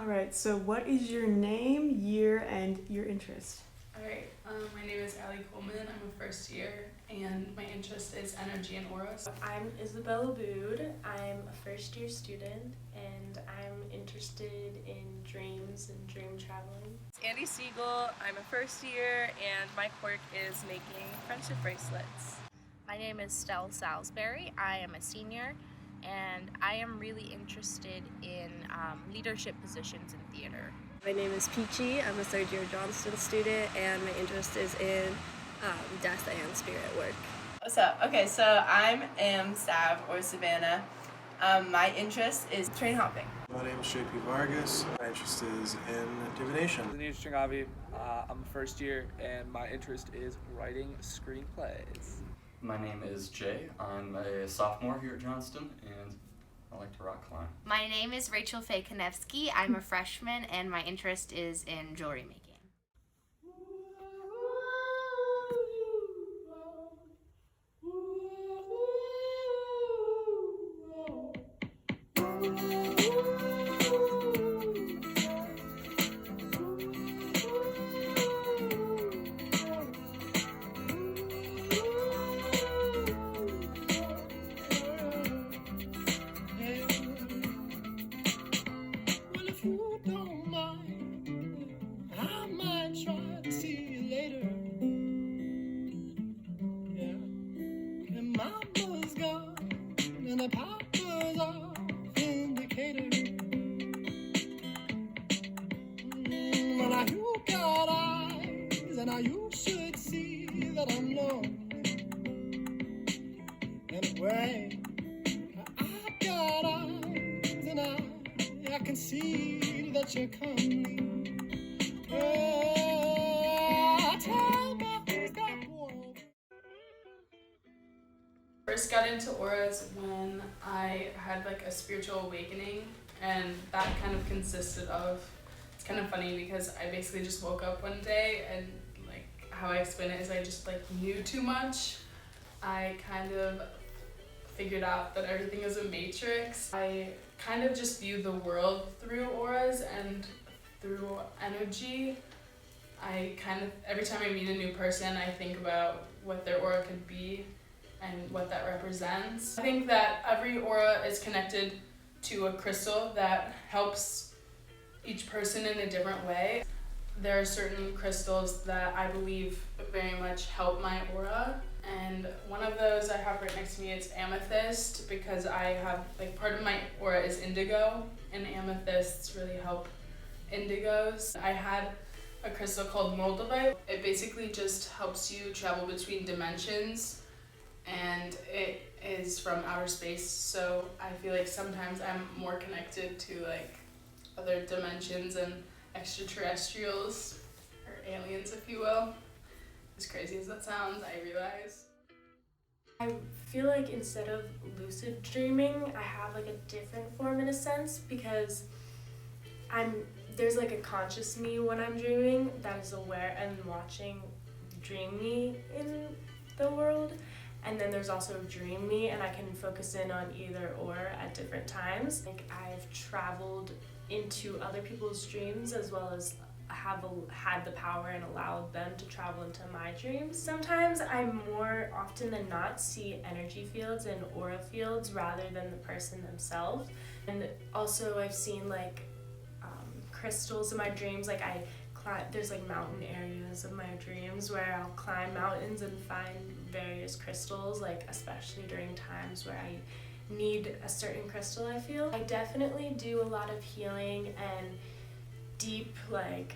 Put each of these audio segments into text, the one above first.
All right, so what is your name, year, and your interest? Alright, my name is Allie Coleman. I'm a first year and my interest is energy and auras. I'm Isabella Bood. I'm a first year student and I'm interested in dreams and dream traveling. Andy Siegel. I'm a first year and my quirk is making friendship bracelets. My name is Stella Salisbury. I am a senior and I am really interested in leadership positions in theater. My name is Peachy. I'm a third year Johnston student and my interest is in death and spirit work. What's up? Okay, so I am Sav or Savannah. My interest is train hopping. My name is JP Vargas. My interest is in divination. Dinesh Changavi. I'm a first year and my interest is writing screenplays. My name is Jay. I'm a sophomore here at Johnston and I like to rock climb. My name is Rachel Faye Konevsky. I'm a freshman and my interest is in jewelry making. Mama's gone and the papa's off indicator. Well, now you got eyes and now you should see that I'm lonely. Anyway, I got eyes and I can see that you're coming. Tell me who's got one. First got into auras when I had like a spiritual awakening, and that kind of consisted of, it's kind of funny because I basically just woke up one day and like how I explain it is I just like knew too much. I kind of figured out that everything is a matrix. I kind of just view the world through auras and through energy. I kind of, every time I meet a new person, I think about what their aura could be and what that represents. I think that every aura is connected to a crystal that helps each person in a different way. There are certain crystals that I believe very much help my aura, and one of those I have right next to me is amethyst, because I have, like, part of my aura is indigo, and amethysts really help indigos. I had a crystal called moldavite. It basically just helps you travel between dimensions, and it is from outer space, so I feel like sometimes I'm more connected to like other dimensions and extraterrestrials, or aliens if you will. As crazy as that sounds, I realize. I feel like instead of lucid dreaming, I have like a different form in a sense, because there's like a conscious me when I'm dreaming that is aware and watching dream me in the world. And then there's also dream me, and I can focus in on either or at different times. Like, I've traveled into other people's dreams as well as have had the power and allowed them to travel into my dreams. Sometimes I more often than not see energy fields and aura fields rather than the person themselves. And also I've seen like crystals in my dreams. Like there's like mountain areas of my dreams where I'll climb mountains and find various crystals, like especially during times where I need a certain crystal, I feel. I definitely do a lot of healing and deep like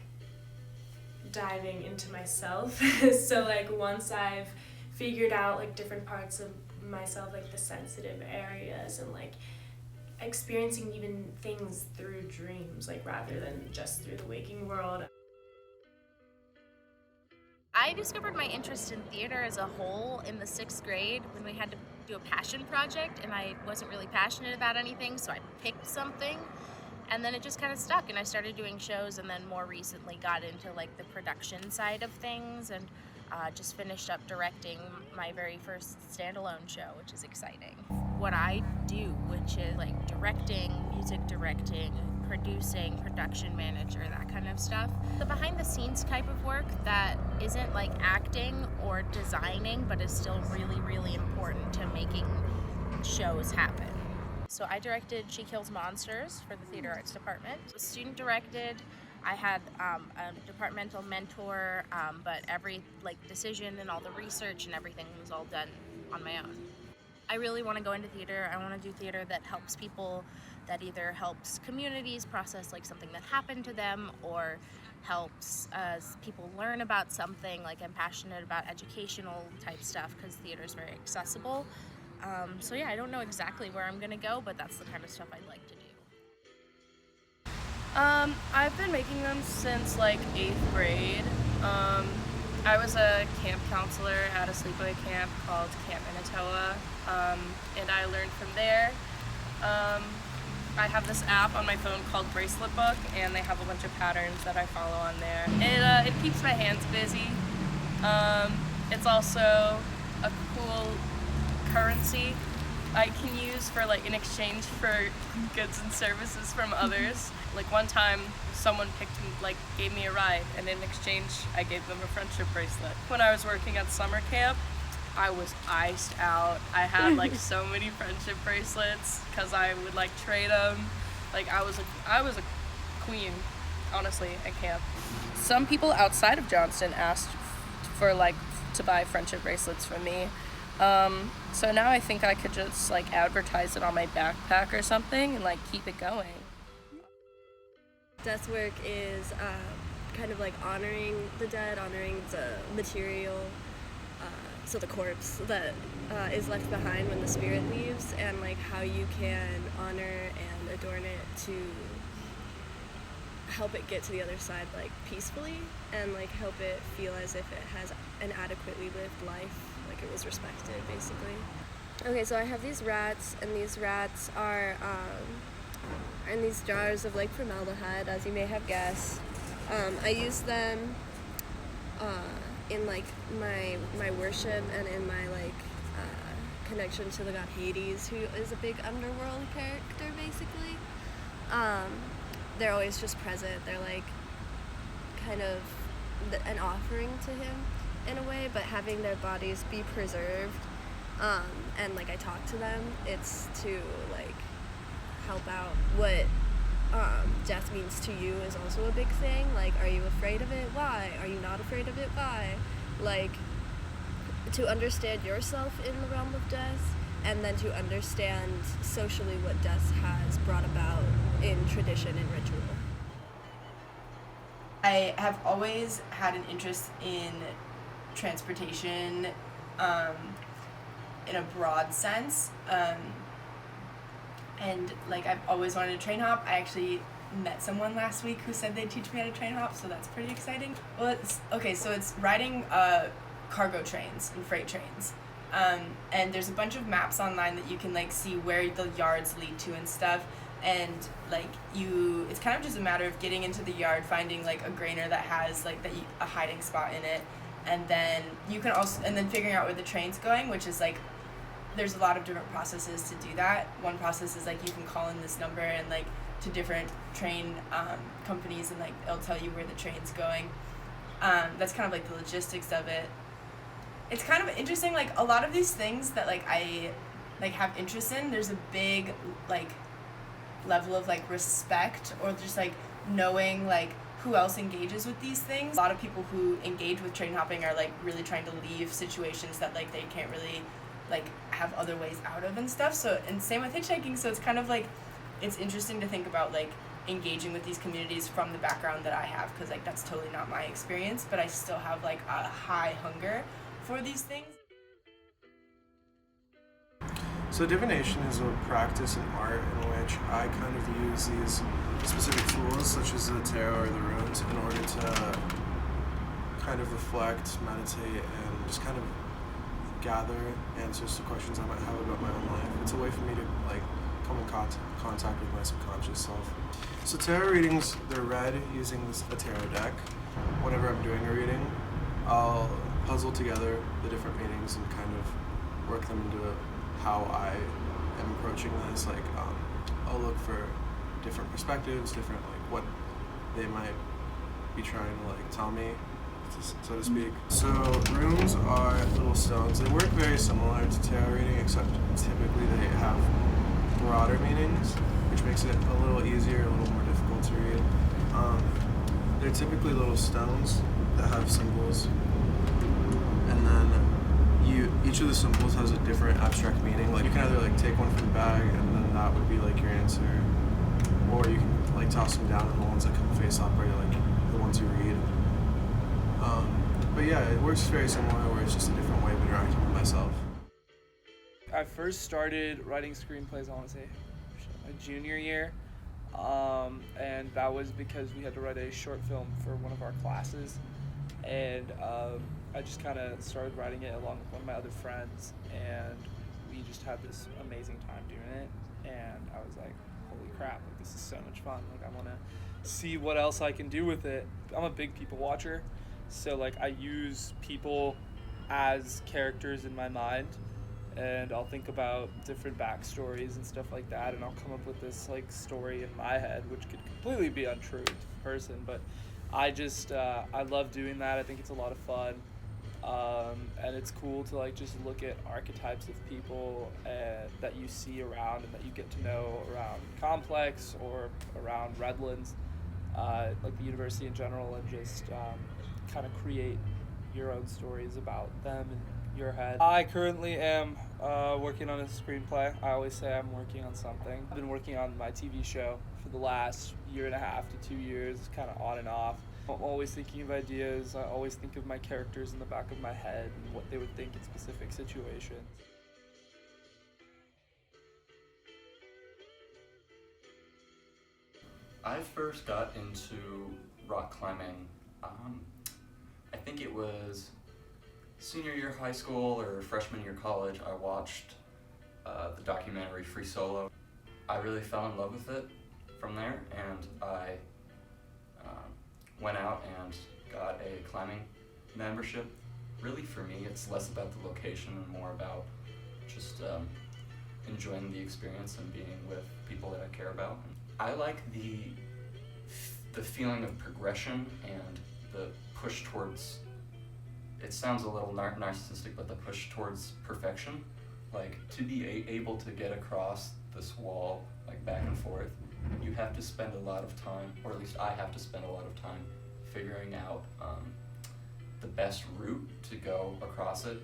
diving into myself. So like once I've figured out like different parts of myself, like the sensitive areas, and like experiencing even things through dreams, like rather than just through the waking world. I discovered my interest in theater as a whole in the 6th grade when we had to do a passion project, and I wasn't really passionate about anything, so I picked something, and then it just kind of stuck, and I started doing shows, and then more recently got into like the production side of things, and just finished up directing my very first standalone show, which is exciting. What I do, which is like directing, music directing, producing, production manager, that kind of stuff. The behind the scenes type of work that isn't like acting or designing, but is still really, really important to making shows happen. So I directed She Kills Monsters for the Theater Arts Department. It was student directed. I had a departmental mentor, but every decision and all the research and everything was all done on my own. I really want to go into theater. I want to do theater that helps people, that either helps communities process something that happened to them, or helps people learn about something. I'm passionate about educational type stuff because theater is very accessible. So yeah, I don't know exactly where I'm gonna go, but that's the kind of stuff I'd like to do. I've been making them since 8th grade. I was a camp counselor at a sleepaway camp called Camp Manitoba, and I learned from there. I have this app on my phone called Bracelet Book, and they have a bunch of patterns that I follow on there. It keeps my hands busy. It's also a cool currency I can use for in exchange for goods and services from others. One time someone gave me a ride, and in exchange I gave them a friendship bracelet. When I was working at summer camp, I was iced out. I had so many friendship bracelets because I would trade them. I was a queen, honestly, at camp. Some people outside of Johnston asked for to buy friendship bracelets from me. So now I think I could just advertise it on my backpack or something and keep it going. Death work is kind of honoring the dead, honoring the material, so the corpse that is left behind when the spirit leaves, and how you can honor and adorn it to help it get to the other side peacefully, and help it feel as if it has an adequately lived life, it was respected, basically. Okay, so I have these rats, and these rats are in these jars of formaldehyde, as you may have guessed. I use them in my worship and in my connection to the god Hades, who is a big underworld character, basically. They're always just present. They're kind of an offering to him in a way, but having their bodies be preserved, and I talk to them, it's to help out what death means to you is also a big thing. Are you afraid of it? Why? Are you not afraid of it? Why? To understand yourself in the realm of death, and then to understand socially what death has brought about in tradition and ritual. I have always had an interest in transportation in a broad sense, and I've always wanted to train hop. I actually met someone last week who said they'd teach me how to train hop, so that's pretty exciting. Well, it's riding cargo trains and freight trains, and there's a bunch of maps online that you can see where the yards lead to and stuff, and it's kind of just a matter of getting into the yard, finding a grainer that has a hiding spot in it, and then you can also figuring out where the train's going, which is there's a lot of different processes to do that. One process is you can call in this number and to different train companies, and it'll tell you where the train's going. That's kind of the logistics of it. It's kind of interesting, a lot of these things that I have interest in, there's a big level of respect, or just knowing who else engages with these things. A lot of people who engage with train hopping are really trying to leave situations that they can't really have other ways out of and stuff. So, and same with hitchhiking, so it's kind of it's interesting to think about engaging with these communities from the background that I have, because that's totally not my experience, but I still have a high hunger for these things. So divination is a practice in art in which I kind of use these specific tools, such as the tarot or the runes, in order to kind of reflect, meditate, and just kind of gather answers to questions I might have about my own life. It's a way for me to come in contact with my subconscious self. So tarot readings, they're read using a tarot deck. Whenever I'm doing a reading, I'll puzzle together the different meanings and kind of work them into how I am approaching this. I'll look for different perspectives, different like what they might be trying to like tell me, so to speak. So runes are little stones. They work very similar to tarot reading, except typically they have broader meanings, which makes it a little easier, a little more difficult to read. They're typically little stones that have symbols, and then each of the symbols has a different abstract meaning. Like you can either like take one from the bag, and then that would be like your answer, or you can like toss them down, and the ones that come face up are like the ones you read. But yeah, it works very similar, where it's just a different way of interacting with myself. I first started writing screenplays, I want to say, my junior year, and that was because we had to write a short film for one of our classes, and I just kind of started writing it along with one of my other friends, and we just had this amazing time doing it, and I was like, holy crap, like, this is so much fun, like I want to see what else I can do with it. I'm a big people watcher, so like I use people as characters in my mind, and I'll think about different backstories and stuff like that, and I'll come up with this like story in my head, which could completely be untrue to the person, but I just I love doing that. I think it's a lot of fun, and it's cool to like just look at archetypes of people that you see around and that you get to know around Complex or around Redlands, like the university in general, and just kind of create your own stories about them in your head. I currently am working on a screenplay. I always say I'm working on something. I've been working on my TV show for the last 1.5 to 2 years, kind of on and off. I'm always thinking of ideas. I always think of my characters in the back of my head and what they would think in specific situations. I first got into rock climbing, I think it was senior year of high school or freshman year of college. I watched the documentary Free Solo. I really fell in love with it from there, and I went out and got a climbing membership. Really, for me, it's less about the location and more about just enjoying the experience and being with people that I care about. I like the feeling of progression and the push towards, it sounds a little narcissistic, but the push towards perfection. Like, to be able to get across this wall, like back and forth, you have to spend a lot of time, or at least I have to spend a lot of time figuring out the best route to go across it,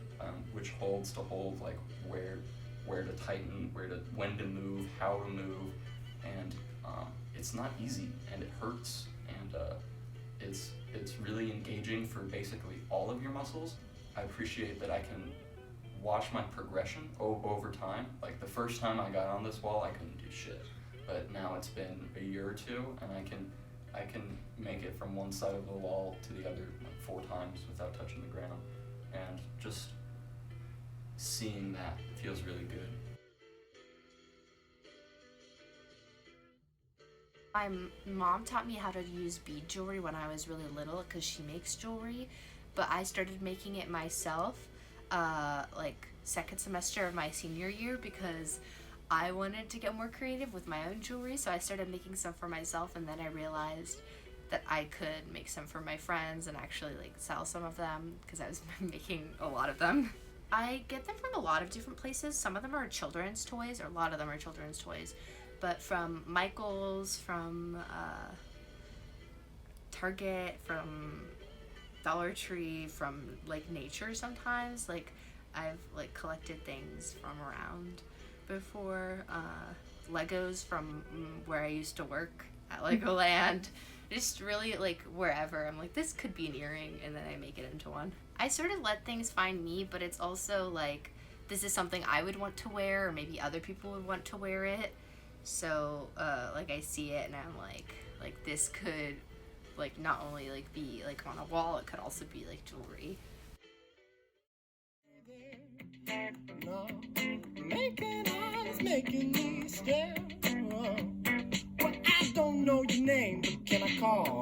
which holds to hold, like where to tighten, when to move, how to move, and it's not easy, and it hurts, and it's really engaging for basically all of your muscles. I appreciate that I can watch my progression over time. Like the first time I got on this wall, I couldn't do shit, but now it's been a year or two, and I can make it from one side of the wall to the other like 4 times without touching the ground, and just seeing that feels really good. My mom taught me how to use bead jewelry when I was really little because she makes jewelry, but I started making it myself like second semester of my senior year because I wanted to get more creative with my own jewelry, so I started making some for myself, and then I realized that I could make some for my friends and actually like sell some of them because I was making a lot of them. I get them from a lot of different places. Some of them are children's toys, or a lot of them are children's toys, but from Michael's, from Target, from Dollar Tree, from like nature sometimes. Like I've like collected things from around before, Legos from where I used to work at Legoland. Just really like wherever I'm like, this could be an earring, and then I make it into one. I sort of let things find me, but it's also like this is something I would want to wear, or maybe other people would want to wear it. So like I see it and I'm like this could like not only like be like on a wall, it could also be like jewelry. No, making eyes making me stare. Well, I don't know your name, but can I call